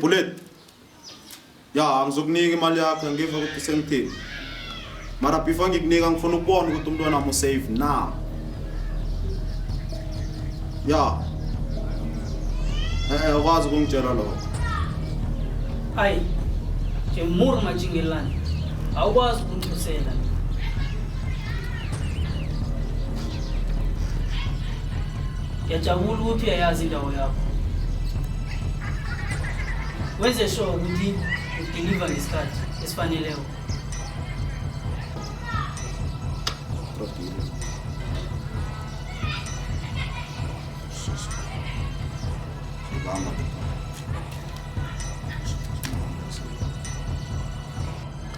Bullet. Ya, ngizokunika imali yakho ngiva ukuthi sengithini. Mara before ngikunika ngifuna ukubona ukuthi umntwana wami safe now. Ya. Ukwazi ukungitshela lokho. Hayi. Jemur majingelani. Awukwazi ukuntusela. Yajabula ukuthi uyayazi indawo yakho. Wenze sure ukuthi udeliver ngesikhathi esifaneleyo.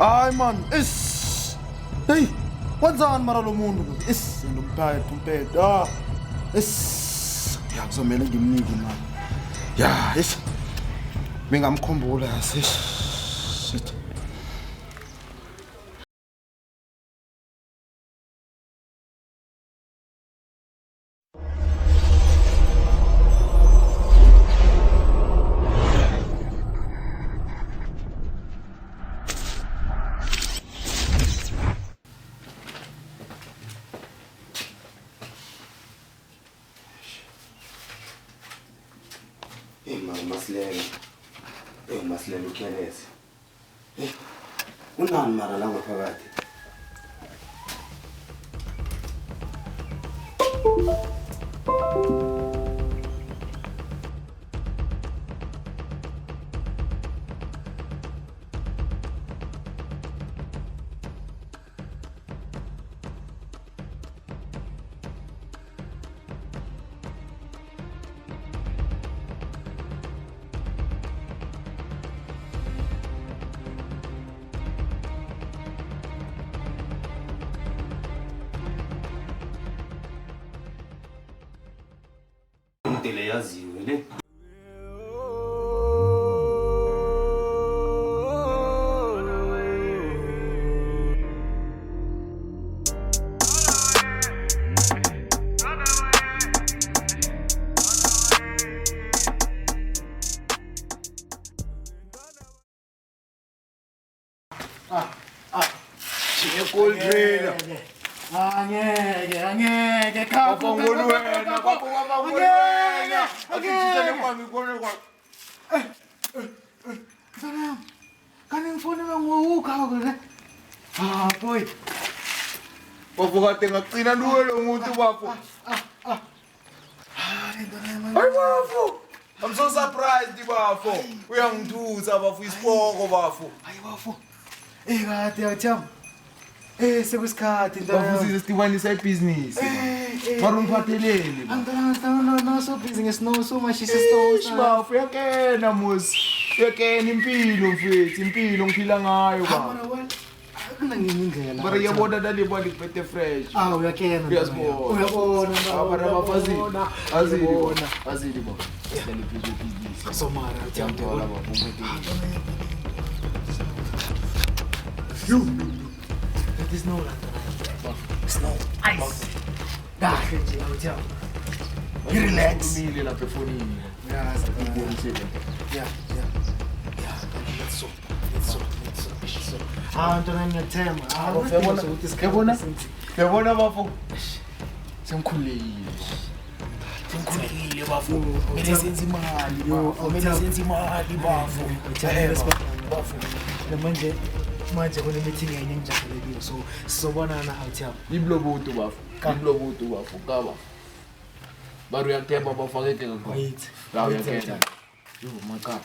Ay man, hey, kwenzani mara lo muntu? Umphethe. Ya kuzomela ngimnike imali. Ya, mingamkhumbula shit. Masilela ukheleze. Unani mara la ngaphakathi? Tele yaziwe le. Chiekoldrena. Angeke khapha ngolwena kwakungabangolwena akujitele kwami kone kwa sana kani ngifone nguka ke boy bavuka ngacina luwe lo muntu bafo hayi bafo I'm so surprised bafo uyangithusa bafo isipoko bafo hayi bafo kade yathamba sekusikhathi bafuzile sidibanisa ibusiness mara ungiphatheleni no so business no so much is store bafu yakena mos yakena impilo mfethu impilo ngiphila ngayo baba kuna ngenye indlela mara yabona dali bali kupete fresh uyakena uyabona mara bafazili azili baba dali business so mara uyamthola baba umphethe There's no land. Snow. Ice. You relax. Mili la pefoni. Yeah. Let's so. Antona ngiyathemba. Yabona bafo. Sengikhulile bafo. Mina senza imali bafo. Manje kune meeting yenye ngijabulekile so sizobonana out yabo. Iblobutu bafo kaba. Baru yathemba bafake ngakho. Wait. La uyakhetha. Yo maka.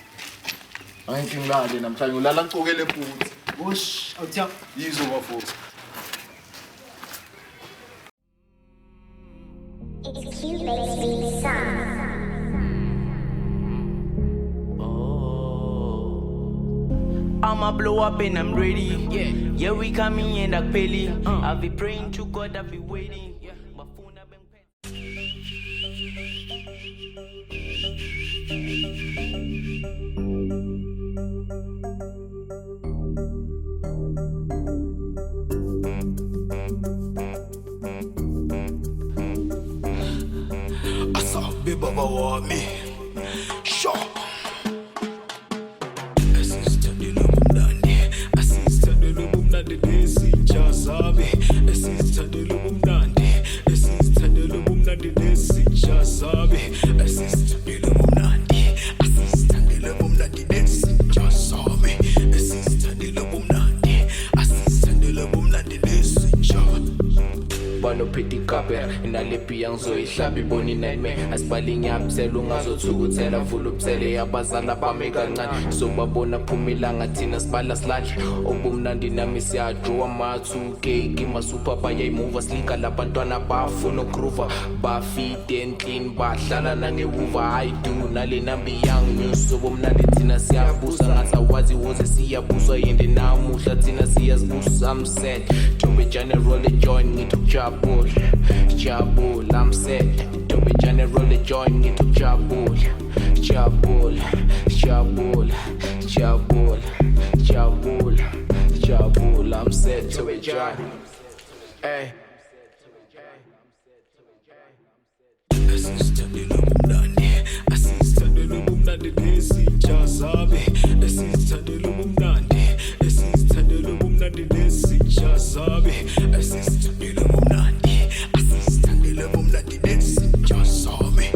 Angeke ngilale namhlanje ulala ngicokele futhi. Wosh out yabo. Yizo bafo. It's cute, makes me sound. I'ma blow up and I'm ready. Yeah, we coming in like Pele. I'll be praying to God, I'll be waiting. My phone I've been Asabi baba wami. Sure. bano pity kape nalepi yang zo ihlabi boni nightmare asibalingi absela ungazothukuthela vula ubusele yabazala bami kancane sobabona phumilanga thina sibala silahle obumnandi nami siyadraw ama-2K kimasuper bayayimuva silika labantwana bafuna ukuruva bafit and clean bahlala nangewuva hayi du nale nambi young news sobumnandi thina siyabusa ngathi awazi woze siyabuswa yende namuhla thina siyazibusa I'm sad Tobe General the join ngithi ukujabula jabula I'm sad Tobe General the join ngithi ukujabula jabula jabula jabula jabula jabula I'm sad Tobe John hey Asistandelo mumnandi nesitsha sabe asistandelo mumnandi nesitsha sabe asistandelo mumnandi nesitsha sabe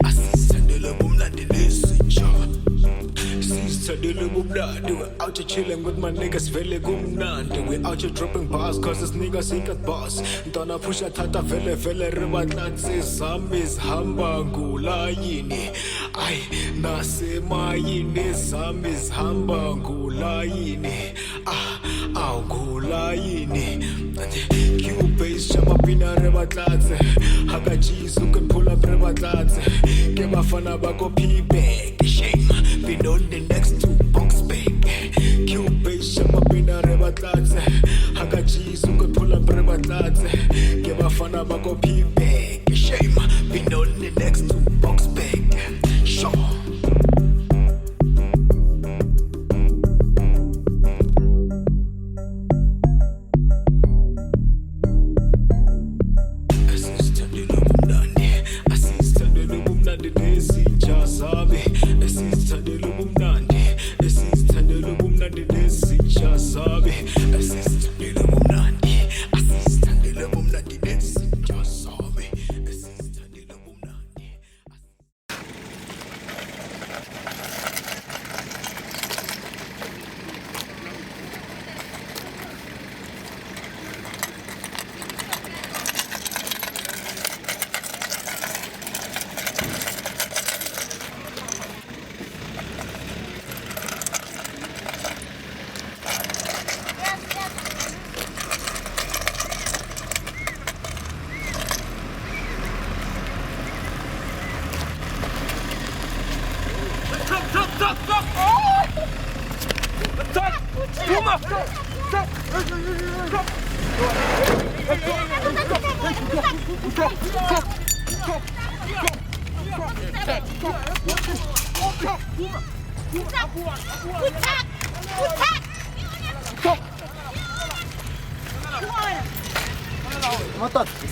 asistandelo mumnandi nesitsha asistandelo mumnandi we're out here chilling with my niggas vele kumnandi we're out here dropping bars cause this niggas ain't got boss ntwana pusha tata vele ribatlatse zami zihamba ngulayini ay nasemayini zami zihamba ngulayini ngulayini Q-base shamapina ribatlatse hakajizu can pull up ribatlatse ke bafana bako P-bag shame been on the next two box bag Q-base shamapina ribatlatse hakajizu can pull up ribatlatse ke bafana bako P-bag shame been on the next two box bag sure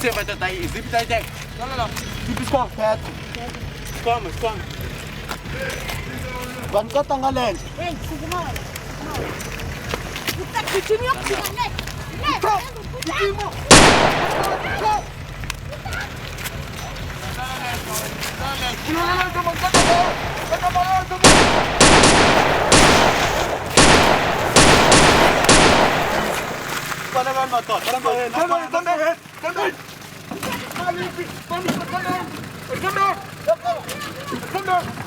Você vai tentar aí, zip tá aí, não. Zip escorreto. Como? Quando que eu tô galera? Ei, segura aí. Puta que time aqui, né? Come on.